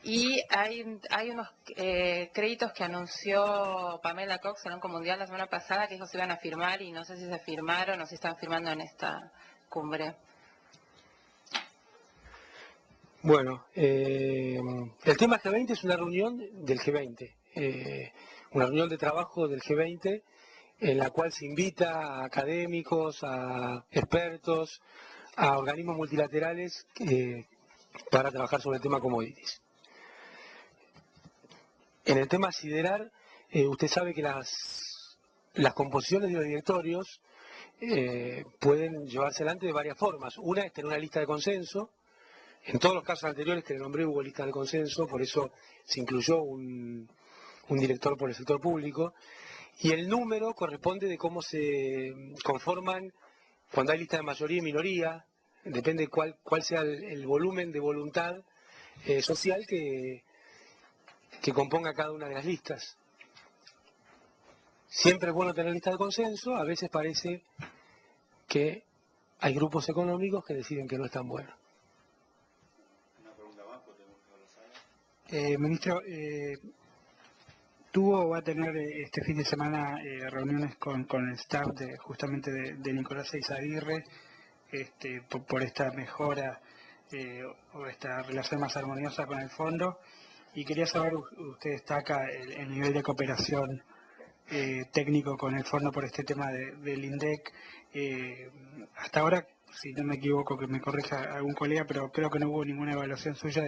Y hay unos créditos que anunció Pamela Cox en Banco Mundial la semana pasada, que ellos se iban a firmar, y no sé si se firmaron o si están firmando en esta cumbre. Bueno, el tema G20 es una reunión del G20, una reunión de trabajo del G20 en la cual se invita a académicos, a expertos, a organismos multilaterales para trabajar sobre el tema commodities. En el tema siderar, usted sabe que las composiciones de los directorios pueden llevarse adelante de varias formas. Una es tener una lista de consenso. En todos los casos anteriores que le nombré hubo lista de consenso, por eso se incluyó un director por el sector público. Y el número corresponde de cómo se conforman cuando hay lista de mayoría y minoría, depende cuál sea el volumen de voluntad social que componga cada una de las listas. Siempre es bueno tener lista de consenso, a veces parece que hay grupos económicos que deciden que no es tan bueno. Ministro, tuvo o va a tener este fin de semana reuniones con el staff justamente de Nicolás Eizaguirre por esta mejora o esta relación más armoniosa con el fondo, y quería saber, usted destaca el nivel de cooperación técnico con el fondo por este tema del INDEC. Hasta ahora, si no me equivoco, que me corrija algún colega, pero creo que no hubo ninguna evaluación suya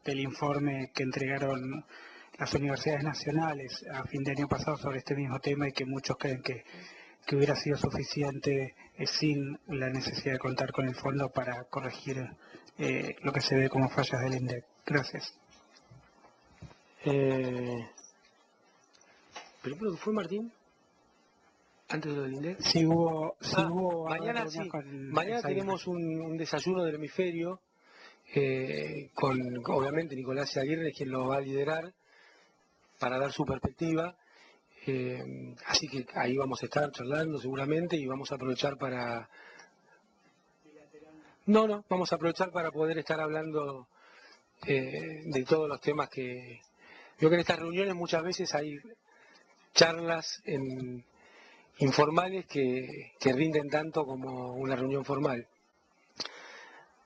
del informe que entregaron las universidades nacionales a fin de año pasado sobre este mismo tema, y que muchos creen que hubiera sido suficiente sin la necesidad de contar con el fondo para corregir lo que se ve como fallas del INDEC. Gracias. ¿Pero creo que fue Martín? ¿Antes de lo del INDEC? Sí hubo mañana sí. Mañana tenemos un desayuno del hemisferio con, obviamente, Nicolás Aguirre, quien lo va a liderar para dar su perspectiva. Así que ahí vamos a estar charlando seguramente, y vamos a aprovechar para... vamos a aprovechar para poder estar hablando de todos los temas que... Yo creo que en estas reuniones muchas veces hay charlas informales que rinden tanto como una reunión formal.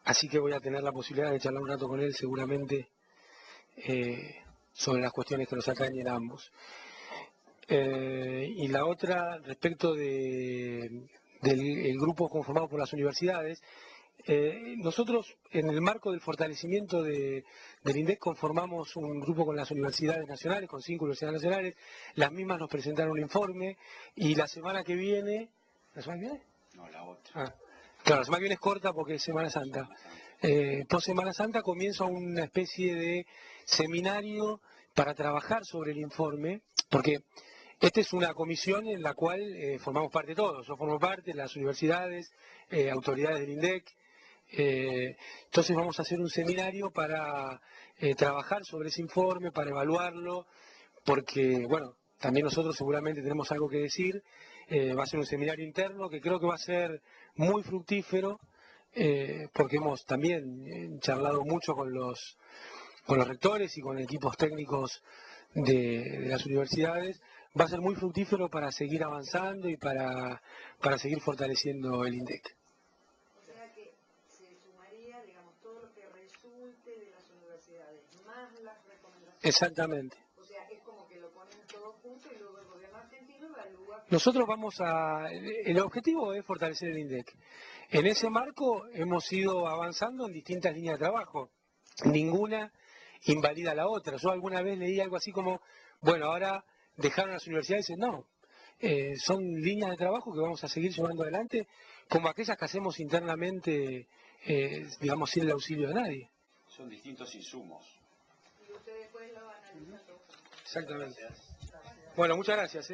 Así que voy a tener la posibilidad de charlar un rato con él seguramente sobre las cuestiones que nos atañen a ambos. Y la otra, respecto del grupo conformado por las universidades, nosotros, en el marco del fortalecimiento del INDEC, conformamos un grupo con las universidades nacionales, con 5 universidades nacionales. Las mismas nos presentaron un informe, y la semana que viene... ¿La semana que viene? No, la otra. Claro, la semana que viene es corta porque es Semana Santa. Post Semana Santa comienza una especie de seminario para trabajar sobre el informe, porque esta es una comisión en la cual formamos parte todos. Yo formo parte, las universidades, autoridades del INDEC. Entonces vamos a hacer un seminario para trabajar sobre ese informe, para evaluarlo, porque, bueno, también nosotros seguramente tenemos algo que decir, va a ser un seminario interno que creo que va a ser muy fructífero, porque hemos también charlado mucho con los rectores y con equipos técnicos de las universidades. Va a ser muy fructífero para seguir avanzando y para seguir fortaleciendo el INDEC. O sea que se sumaría, digamos, todo lo que resulte de las universidades, más las recomendaciones. Exactamente. O sea, es como que lo ponen todo junto y luego el gobierno argentino evalúa. Nosotros el objetivo es fortalecer el INDEC. En ese marco hemos ido avanzando en distintas líneas de trabajo. Ninguna invalida a la otra. Yo alguna vez leí algo así como, bueno, ahora dejaron las universidades. No, son líneas de trabajo que vamos a seguir llevando adelante, como aquellas que hacemos internamente, digamos, sin el auxilio de nadie. Son distintos insumos. Y usted después lo analiza todo. Exactamente. Bueno, muchas gracias.